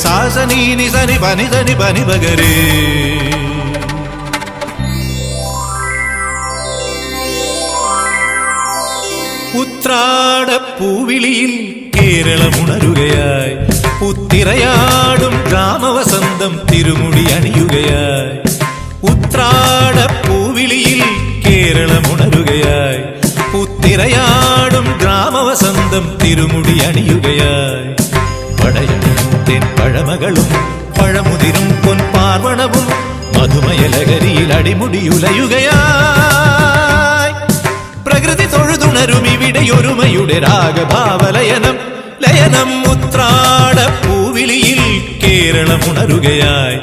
സാസനി നിസനി പനി സനി പനി പകരേ. ഉത്രാടപ്പൂവിളിയിൽ കേരളമുണരുകയായി, പുത്തിരയാടും ഗ്രാമവസന്തം തിരുമുടി അണിയുകയായി. ഉത്രാടപ്പൂവിളിയിൽ കേരളമുണരുകയായി, പുത്തിരയാടും ഗ്രാമവസന്തം തിരുമുടി അണിയുകയായി. പടയണിയും തെൻ പഴമകളും പഴമുതിരും പൊൻപാർവണവും മധുമയലകരിയിൽ അടിമുടിയുലയുകയായി. പ്രകൃതി തൊഴുതുണരും ഇവിടെയൊരുമയുടെ രാഗഭാവലയനം ലയനം. ഉത്രാടപ്പൂവിളിയിൽ കേരളമുണരുകയായി,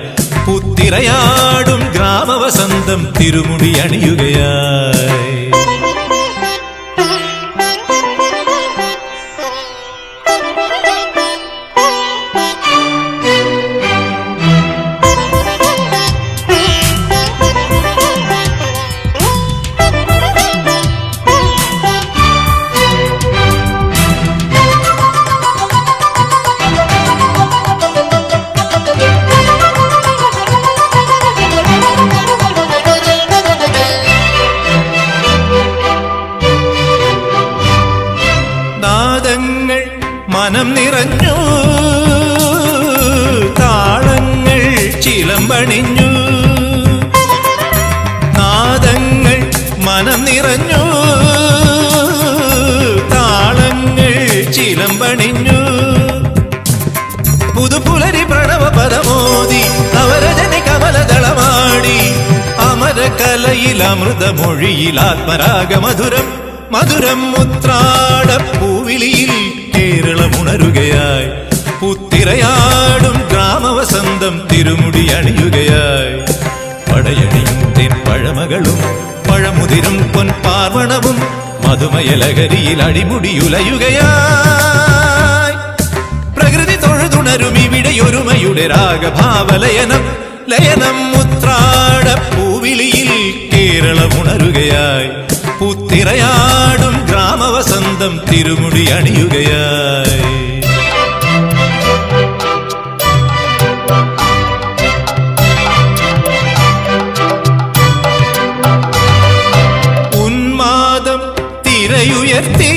പുത്തിരയാടും ഗ്രാമവസന്തം തിരുമുടി അണിയുകയായി. മനം നിറഞ്ഞു, താളങ്ങൾ ചിലമ്പണിഞ്ഞു. നാദങ്ങൾ മനം നിറഞ്ഞു, താളങ്ങൾ ചിലമ്പണിഞ്ഞു. പുതുപുലരി പ്രണവ പദമോദി നവരജനി കമലദളമാടി. അമരകലയിൽ അമൃതമൊഴിയിൽ ആത്മരാഗമധുരം മധുരം. ഉത്രാടപ്പൂവിളിയിൽ കേരളമുണരുകയായി, പുത്തിരയാടും ഗ്രാമവസന്തം തിരുമുടി അണിയുകയായി. പടയണിയും തെൻ പഴമകളും പഴമുതിരും പൊൻപാർവണവും മധുമയലകരിയിൽ അടിമുടിയുലയുകയായി. പ്രകൃതി തൊഴുതുണരും ഇവിടെയൊരുമയുടെ രാഗഭാവലയനം ലയനം. ഉത്രാടപ്പൂവിളിയിൽ കേരളമുണരുകയായി, പുത്തിരയാടും ഗ്രാമവസന്തം തിരുമുടി അണിയുകയായി. ഉന്മാദം തിരയുയർത്തി,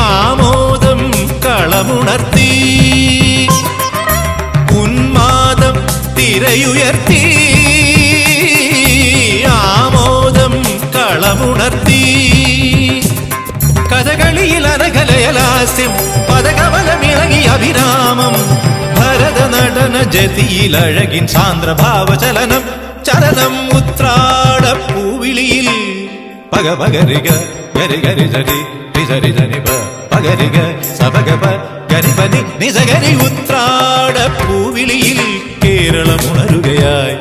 ആമോദം കളമുണർത്തി. ഉന്മാദം തിരയുയർത്തി, ആമോദം കളമുണർത്തി. കഥകളിയിൽ അനകലയലാസ്യം പദകമലമിളകിയ അഭിരാമം. ഭരതനടന ജതിയിൽ അഴകിൻ സാന്ദ്രഭാവചലനം ചലനം. ഉത്രാടപ്പൂവിളിയിൽ പഗപഗരിക ഗരിഗരി ജരി രിസരി ജനിപ പഗരിക സപഗപ ഗരിപനി നിസഗരി. ഉത്രാടപ്പൂവിളിയിൽ കേരളമുണരുകയായി,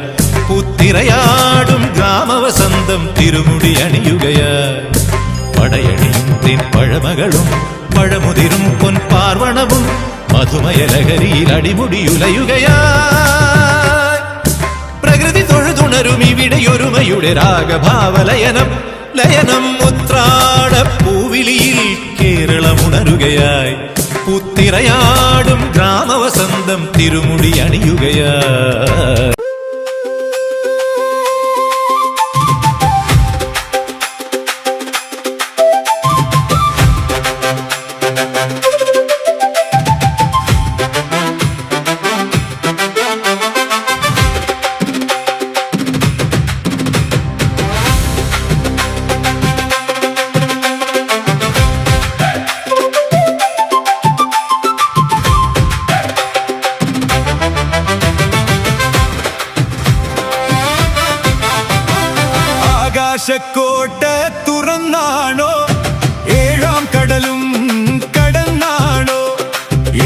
പുത്തിരയാടും ഗ്രാമവസന്തം തിരുമുടി അണിയുകയായി. പടയണിയും തെൻ പഴമകളും പഴമുതിരും പൊൻപാർവണവും മധുമയലകരിയിൽ അടിമുടിയുലയുകയായി. പ്രകൃതി തൊഴുതുണരും ഇവിടെയൊരുമയുടെ രാഗഭാവലയനം ലയനം. ഉത്രാടപ്പൂവിളിയിൽ കേരളമുണരുകയായി, പുത്തിരയാടും ഗ്രാമവസന്തം തിരുമുടി അണിയുകയായി. ആകാശക്കോട്ട തുറന്നാണോ, ഏഴാം കടലും കടന്നാണോ,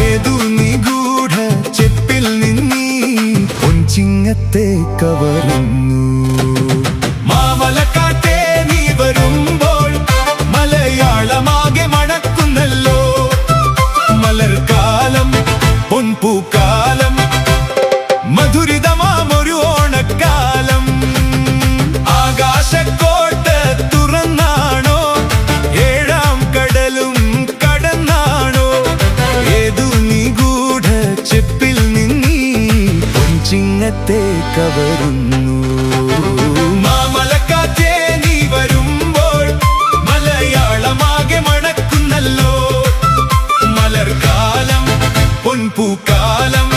ഏതു നിഗൂഢ ചെപ്പിൽ നിന്നീ പൊൻചിങ്ങത്തെ കവരുന്നു. മാമലക്കാട്ടെ നീ വരുമ്പോൾ മലയാളമാകെ മണക്കുന്നല്ലോ. മലർക്കാലം പൊൻപൂക്കാലം മധുരിതമാമൊരു ഓണക്കാലം. ആകാശക്കോട്ട തുറന്നാണോ, ഏഴാം കടലും കടന്നാണോ, ഏതു നിഗൂഢ പൊൻചിങ്ങത്തെ കവരുന്നു. മാമലക്കാറ്റേ നീ വരുമ്പോൾ മലയാളമാകെ മണക്കുന്നല്ലോ. മലർക്കാലം പൊൻപൂക്കാലം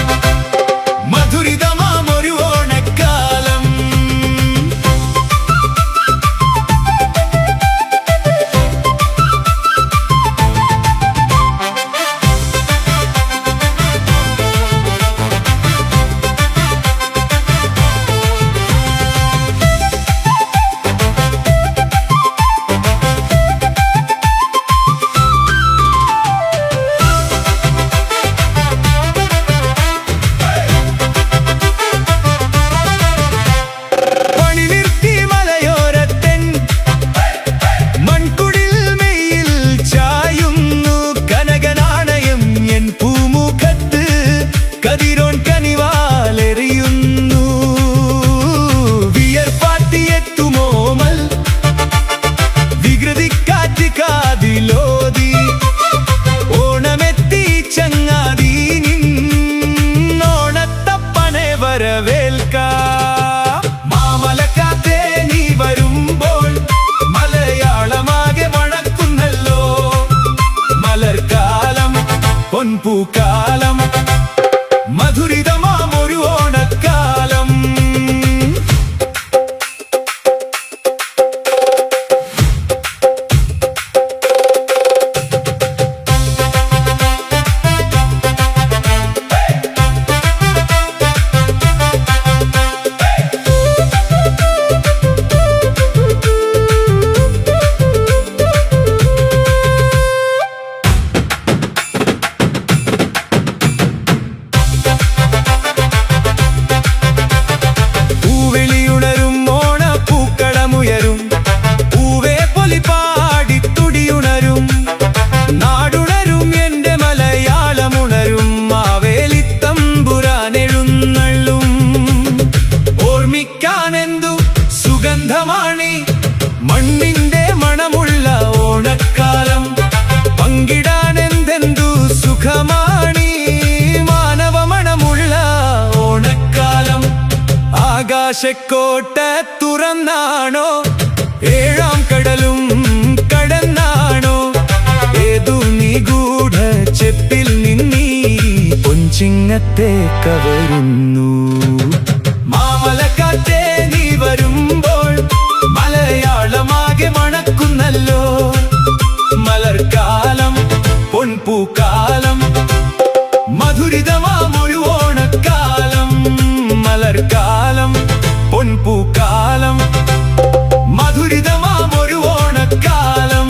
മധുരിതമാമൊരു ഓണക്കാലം. കതിരോൻ കനിവാലെറിയുന്നു. വിയർപ്പാത്തിയെത്തുമോമൽ വികൃതിക്കാറ്റ് കാതിലോതി. ഓണമെത്തി ചങ്ങാതി നിന്നോണത്തപ്പനെ വരവേൽക്കാം. മാമലക്കാറ്റേ നീ വരുമ്പോൾ മലയാളമാകെ മണക്കുന്നല്ലോ. മലർക്കാലം പൊൻപൂക്കാലം മധുരിതമാമൊരു ഓണക്കാലം. സുഗന്ധമാണി മണ്ണിന്റെ മണമുള്ള ഓണക്കാലം. പങ്കിടാനെന്തെന്തു സുഖമാണി മാനവ മണമുള്ള ഓണക്കാലം. ആകാശക്കോട്ട തുറന്നാണോ ഏഴാം കടലും കടന്നാണോ ഏതു നിഗൂഢ ചെപ്പിൽ നിന്നീ പൊൻചിങ്ങത്തെ കവരുന്നു. മാമലക്കാറ്റേ നീ വരുമ്പോൾ മലയാളമാകെ മണക്കുന്നല്ലോ. മലർക്കാലം പൊൻപൂക്കാലം മധുരിതമാമൊരു ഓണക്കാലം. മലർക്കാലം പൊൻപൂക്കാലം മധുരിതമാമൊരു ഓണക്കാലം.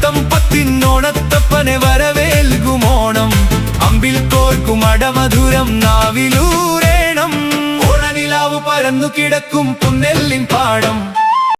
അത്തം പത്തിനോണത്തപ്പനെ വരവേൽകുമോണം അമ്പിൽ കോർക്കും അടമധുരം നാവിലൂരേണം ഓണനിലാവ് പരന്നു കിടക്കും പുന്നെല്ലിൻ പാടം